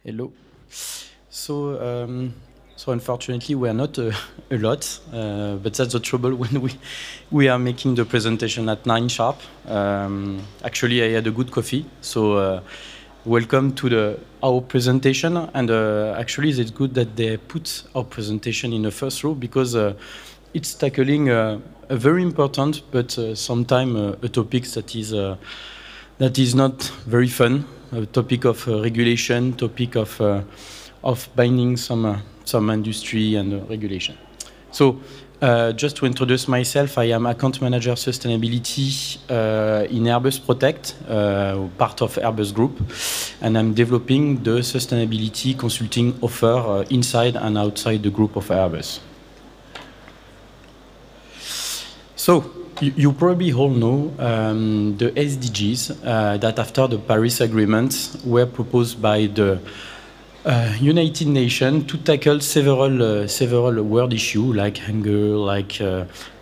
Hello. So, so unfortunately, we are not a lot, but that's the trouble when we are making the presentation at 9 sharp. Actually, I had a good coffee, so welcome to our presentation. And actually, it's good that they put our presentation in the first row because it's tackling a very important, but sometimes a topic that is not very fun. A topic of regulation, topic of binding some industry and regulation. So just to introduce myself, I am account manager sustainability in Airbus Protect, part of Airbus Group, and I'm developing the sustainability consulting offer inside and outside the group of Airbus. So, you probably all know the SDGs that after the Paris Agreement were proposed by the United Nations to tackle several world issues like hunger, like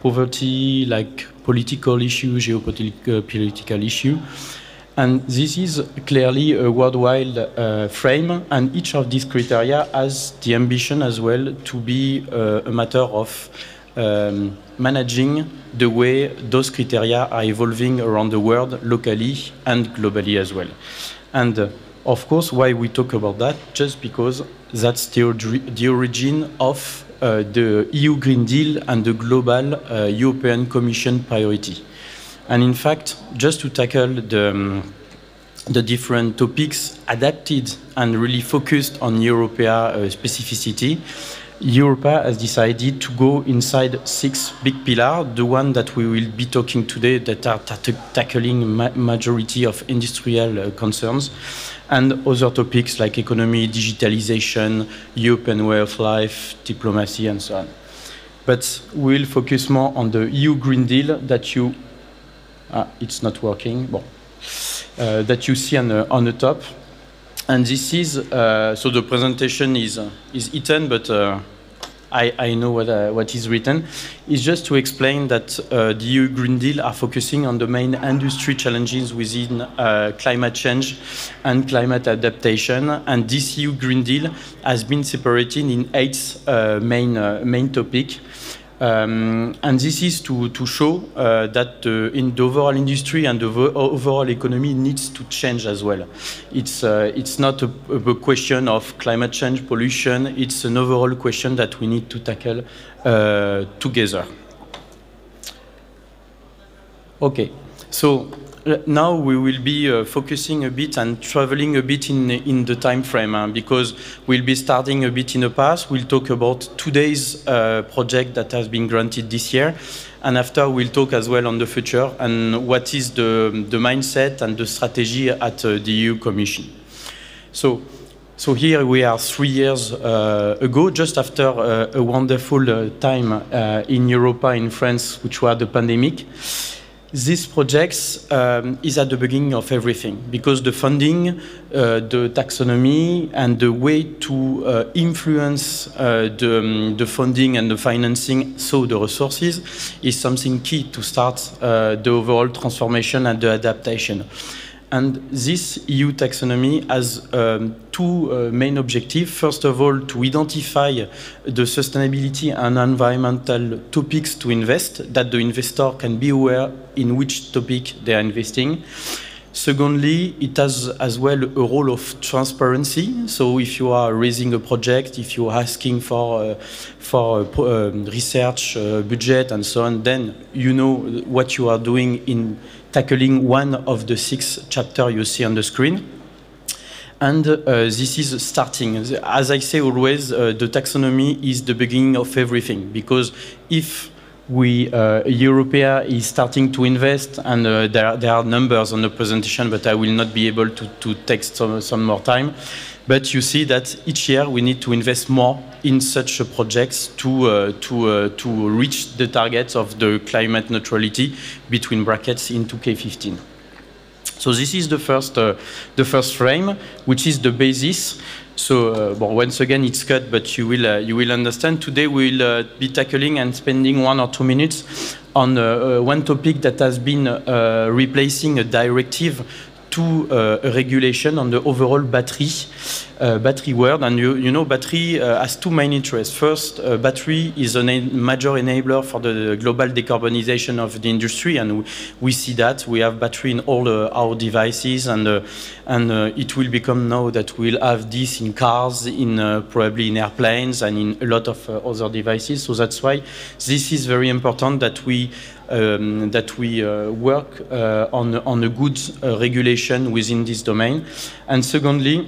poverty, like political issues, geopolitical issue. And this is clearly a worldwide frame, and each of these criteria has the ambition as well to be a matter of managing the way those criteria are evolving around the world, locally and globally as well. And of course, why we talk about that? Just because that's the origin of the EU Green Deal and the global European Commission priority. And in fact, just to tackle the different topics adapted and really focused on European specificity, Europa has decided to go inside 6 big pillars, the one that we will be talking today that are tackling majority of industrial concerns, and other topics like economy, digitalization, European way of life, diplomacy, and so on. But we'll focus more on the EU Green Deal that you... it's not working. Bon. That you see on the top. And this is, so the presentation is eaten, but I know what is written. It's just to explain that the EU Green Deal are focusing on the main industry challenges within climate change and climate adaptation. And this EU Green Deal has been separated in 8 main topics. And this is to show that in the overall industry and the overall economy needs to change as well. It's not a question of climate change, pollution. It's an overall question that we need to tackle together. Okay, so now we will be focusing a bit and traveling a bit in the time frame because we'll be starting a bit in the past. We'll talk about today's project that has been granted this year, and after we'll talk as well on the future and what is the mindset and the strategy at the EU Commission. So here we are 3 years ago, just after a wonderful time in Europa, in France, which was the pandemic. This project is at the beginning of everything because the funding, the taxonomy, and the way to influence the funding and the financing, so the resources, is something key to start the overall transformation and the adaptation. And this EU taxonomy has 2 main objectives. First of all, to identify the sustainability and environmental topics to invest, that the investor can be aware in which topic they are investing. Secondly, it has as well a role of transparency. So if you are raising a project, if you are asking for research budget and so on, then you know what you are doing in tackling one of the 6 chapters you see on the screen. And this is starting. As I say always, the taxonomy is the beginning of everything, because if Europea is starting to invest, and there are numbers on the presentation, but I will not be able to take some more time. But you see that each year we need to invest more in such projects to reach the targets of the climate neutrality between brackets in 2K15. So this is the first frame, which is the basis. So once again it's cut, but you will understand. Today we will be tackling and spending 1 or 2 minutes on one topic that has been replacing a directive to a regulation on the overall battery world. And you know, battery has two main interests. First, battery is a major enabler for the global decarbonization of the industry, and we see that. We have battery in all our devices, and it will become now that we'll have this in cars, in probably in airplanes, and in a lot of other devices. So that's why this is very important that we work on a good regulation within this domain. And secondly,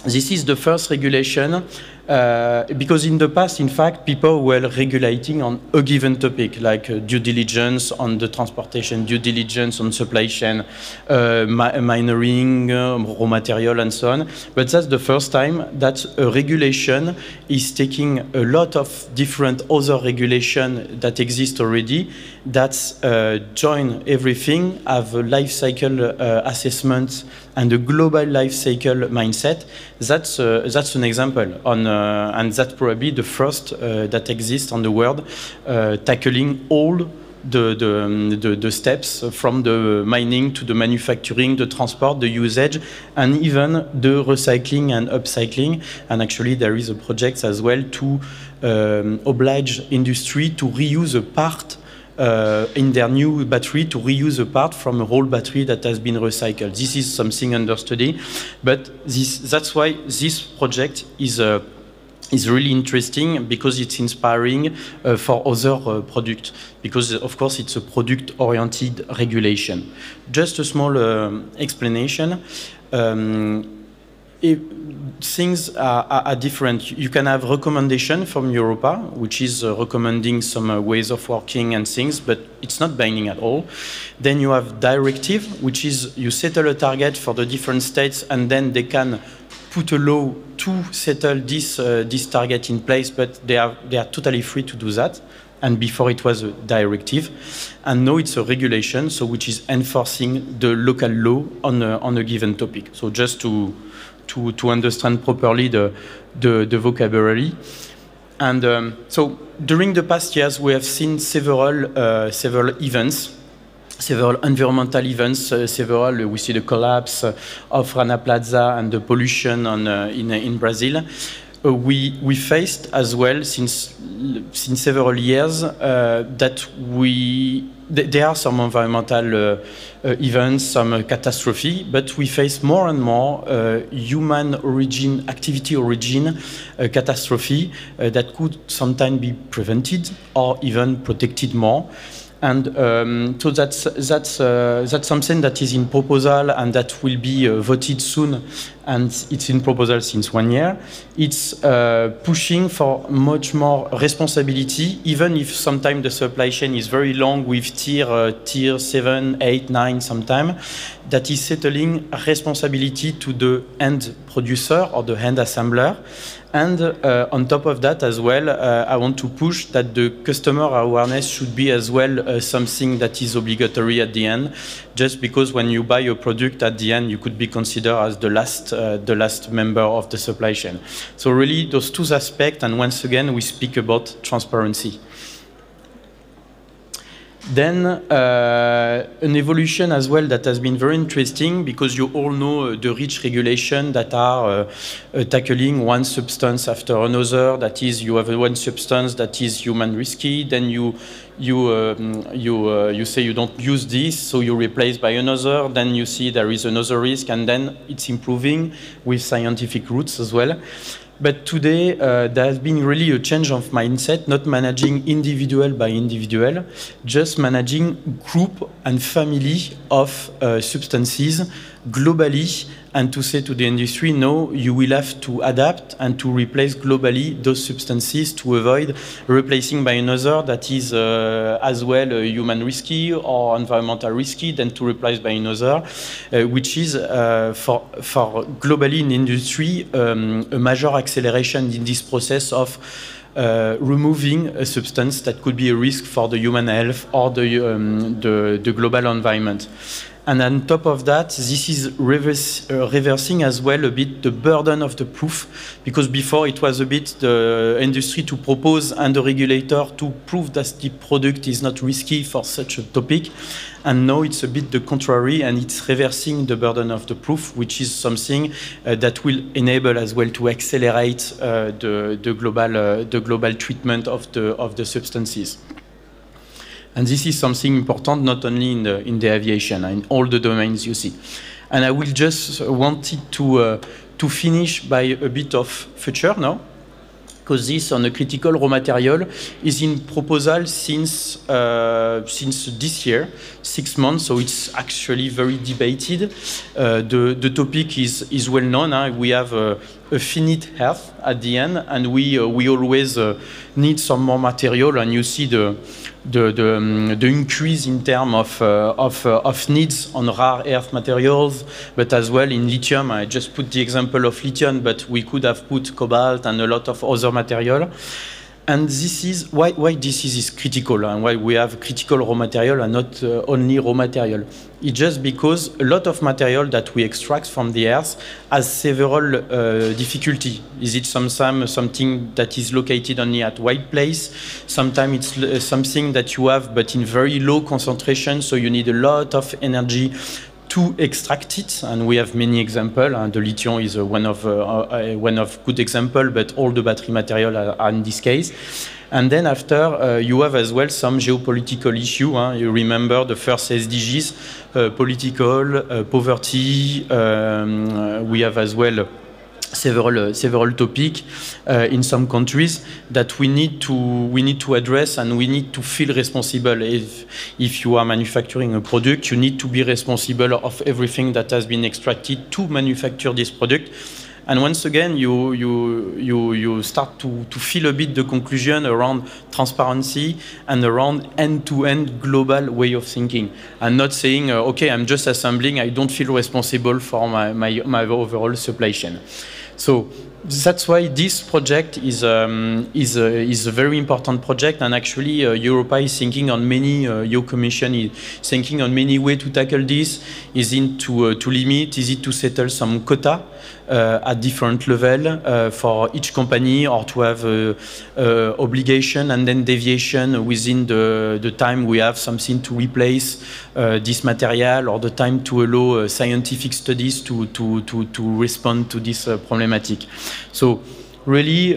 this is the first regulation because in the past, in fact, people were regulating on a given topic, like due diligence on the transportation, due diligence on supply chain, mining, raw material, and so on. But that's the first time that a regulation is taking a lot of different other regulation that exist already, that join everything, have a life cycle assessment and a global life cycle mindset. That's an example on, and that's probably the first that exists on the world, tackling all the steps from the mining to the manufacturing, the transport, the usage, and even the recycling and upcycling. And actually, there is a project as well to oblige industry to reuse a part in their new battery, to reuse a part from a whole battery that has been recycled. This is something under study, but that's why this project is really interesting, because it's inspiring for other products, because of course it's a product-oriented regulation. Just a small explanation. Things are different. You can have recommendation from Europa, which is recommending some ways of working and things, but it's not binding at all. Then you have directive, which is you settle a target for the different states, and then they can put a law to settle this target in place, but they are totally free to do that. And before it was a directive, and now it's a regulation, so which is enforcing the local law on a given topic. So just to understand properly the vocabulary. And so during the past years, we have seen several events, several environmental events, we see the collapse of Rana Plaza and the pollution in Brazil. We faced as well since several years that there are some environmental events, some catastrophe, but we face more and more human origin, activity origin catastrophe that could sometimes be prevented or even protected more. And so that's something that is in proposal and that will be voted soon, and it's in proposal since 1 year. It's pushing for much more responsibility, even if sometimes the supply chain is very long with tier 7, 8, 9 sometimes, that is settling responsibility to the end producer or the end assembler. And on top of that as well, I want to push that the customer awareness should be as well something that is obligatory at the end, just because when you buy a product at the end, you could be considered as the last member of the supply chain. So really those two aspects, and once again, we speak about transparency. Then an evolution as well that has been very interesting, because you all know the REACH regulation that are tackling one substance after another. That is, you have one substance that is human risky, then you say you don't use this, so you replace by another, then you see there is another risk, and then it's improving with scientific roots as well. But today, there has been really a change of mindset, not managing individual by individual, just managing group and family of substances globally, and to say to the industry, no, you will have to adapt and to replace globally those substances to avoid replacing by another that is as well human risky or environmental risky, then to replace by another, which is for globally in industry a major acceleration in this process of removing a substance that could be a risk for the human health or the global environment. And on top of that, this is reversing as well a bit the burden of the proof, because before it was a bit the industry to propose and the regulator to prove that the product is not risky for such a topic. And now it's a bit the contrary, and it's reversing the burden of the proof, which is something that will enable as well to accelerate the global treatment of the substances. And this is something important not only in the aviation, in all the domains you see. And I will just wanted to finish by a bit of future now, because this on a critical raw material is in proposal since this year, 6 months, so it's actually very debated. The topic is well known. We have a finite health at the end, and we always need some more material, and you see the increase in terms of needs on rare earth materials, but as well in lithium. I just put the example of lithium, but we could have put cobalt and a lot of other material. And this is why this is critical, and why we have critical raw material and not only raw material. It's just because a lot of material that we extract from the earth has several difficulties. Is it something that is located only at one place? Sometimes it's something that you have but in very low concentration, so you need a lot of energy to extract it, and we have many examples, and the lithium is one of good example, but all the battery material are in this case. And then after, you have as well some geopolitical issue. You remember the first SDGs, political, poverty. We have as well several topics in some countries that we need to address, and we need to feel responsible. If you are manufacturing a product, you need to be responsible of everything that has been extracted to manufacture this product. And once again, you start to feel a bit the conclusion around transparency and around end-to-end global way of thinking, and not saying, okay, I'm just assembling, I don't feel responsible for my overall supply chain. So that's why this project is a very important project, and actually Europa is thinking on many, EU Commission is thinking on many ways to tackle this. Is it to limit, is it to settle some quota at different level for each company, or to have obligation and then deviation within the time we have something to replace this material, or the time to allow scientific studies to respond to this problematic. So really,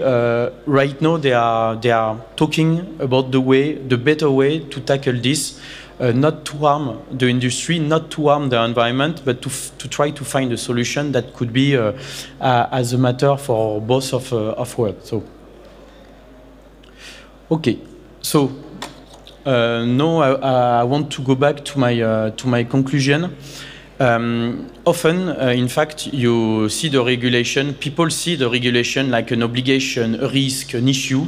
right now they are talking about the better way to tackle this. Not to harm the industry, not to harm the environment, but to try to find a solution that could be as a matter for both of world. So, okay. So now I want to go back to my conclusion. Often, in fact, you see the regulation. People see the regulation like an obligation, a risk, an issue.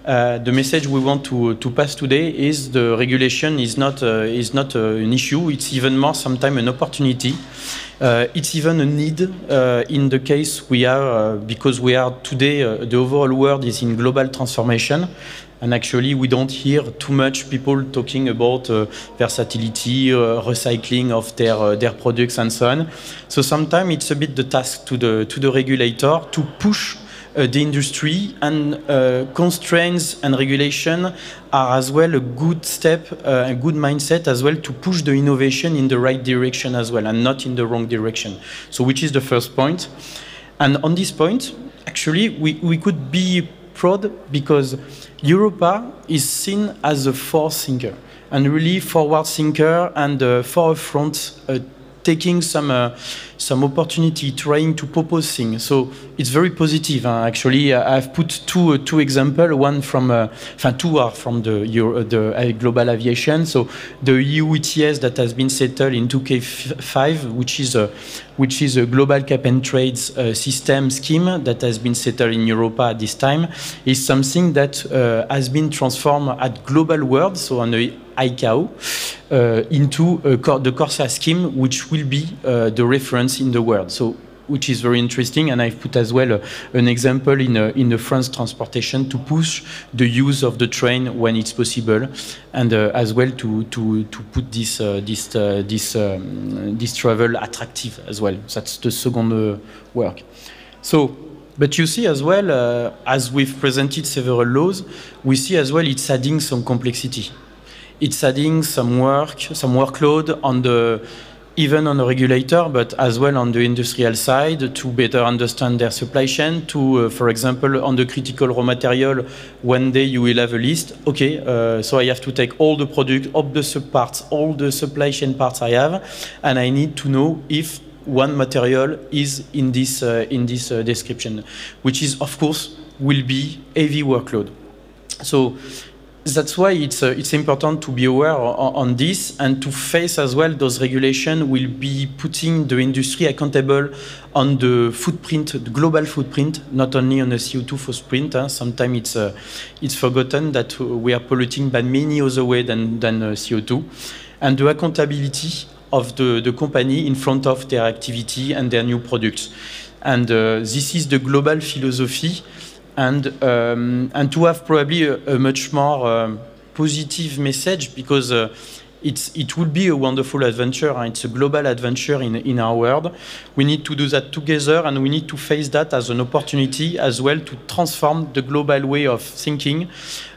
The message we want to pass today is the regulation is not an issue. It's even more sometimes an opportunity. It's even a need in the case we are, because we are today, the overall world is in global transformation. And actually, we don't hear too much people talking about versatility, recycling of their products and so on. So sometimes it's a bit the task to the regulator to push the industry, and constraints and regulation are as well a good step, a good mindset as well to push the innovation in the right direction as well, and not in the wrong direction. So which is the first point. And on this point, actually, we could be proud because Europa is seen as a forward thinker, and really forward thinker, and forefront, taking some opportunity, trying to propose things. So it's very positive. Actually, I've put two examples. One from, two are from the global aviation. So the EU ETS that has been settled in 2K5, which is a global cap and trades system scheme that has been settled in Europa at this time, is something that has been transformed at global world, so on the ICAO, into the CORSA scheme, which will be the reference in the world. So which is very interesting. And I've put as well an example in the France transportation to push the use of the train when it's possible, and as well to put this travel attractive as well. That's the second work. So, but you see as well, as we've presented several laws, we see as well it's adding some complexity. It's adding some workload on even on the regulator, but as well on the industrial side to better understand their supply chain, to, for example, on the critical raw material, one day you will have a list. Okay, so I have to take all the product, all the subparts, all the supply chain parts I have, and I need to know if one material is in this description, which is, of course, will be heavy workload. So that's why it's important to be aware on this and to face as well those regulations will be putting the industry accountable on the footprint, the global footprint, not only on the CO2 footprint. Sometimes it's forgotten that we are polluting by many other ways than CO2, and the accountability of the company in front of their activity and their new products. And this is the global philosophy. And to have probably a much more positive message, because it will be a wonderful adventure. It's a global adventure in our world. We need to do that together, and we need to face that as an opportunity as well to transform the global way of thinking.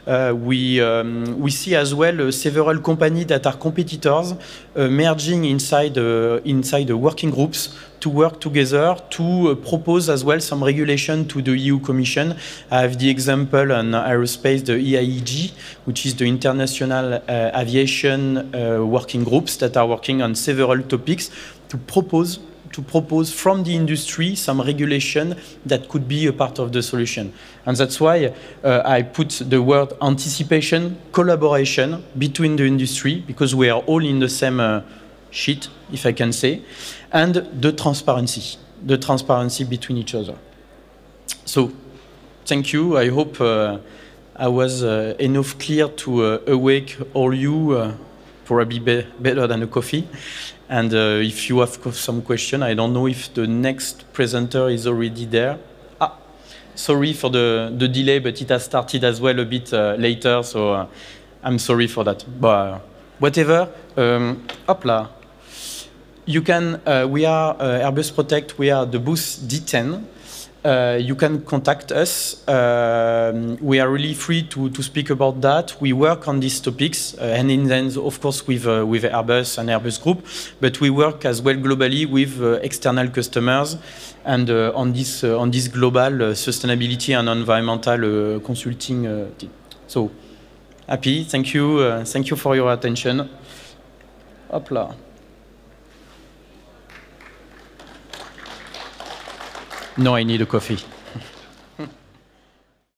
We see as well several companies that are competitors merging inside the working groups to work together to propose as well some regulation to the EU Commission. I have the example on aerospace, the EIEG, which is the International Aviation Working Groups that are working on several topics to propose from the industry some regulation that could be a part of the solution. And that's why I put the word anticipation, collaboration between the industry, because we are all in the same sheet, if I can say, and the transparency between each other. So, thank you. I hope I was enough clear to awake all you, probably better than a coffee. And if you have some question, I don't know if the next presenter is already there. Sorry for the delay, but it has started as well a bit later, so I'm sorry for that. But whatever, hopla. You can, we are Airbus Protect, we are the booth D10. You can contact us. We are really free to speak about that. We work on these topics, and in then, of course, with Airbus and Airbus Group, but we work as well globally with external customers and on this global sustainability and environmental consulting team. So, happy. Thank you. Thank you for your attention. Hopla. No, I need a coffee.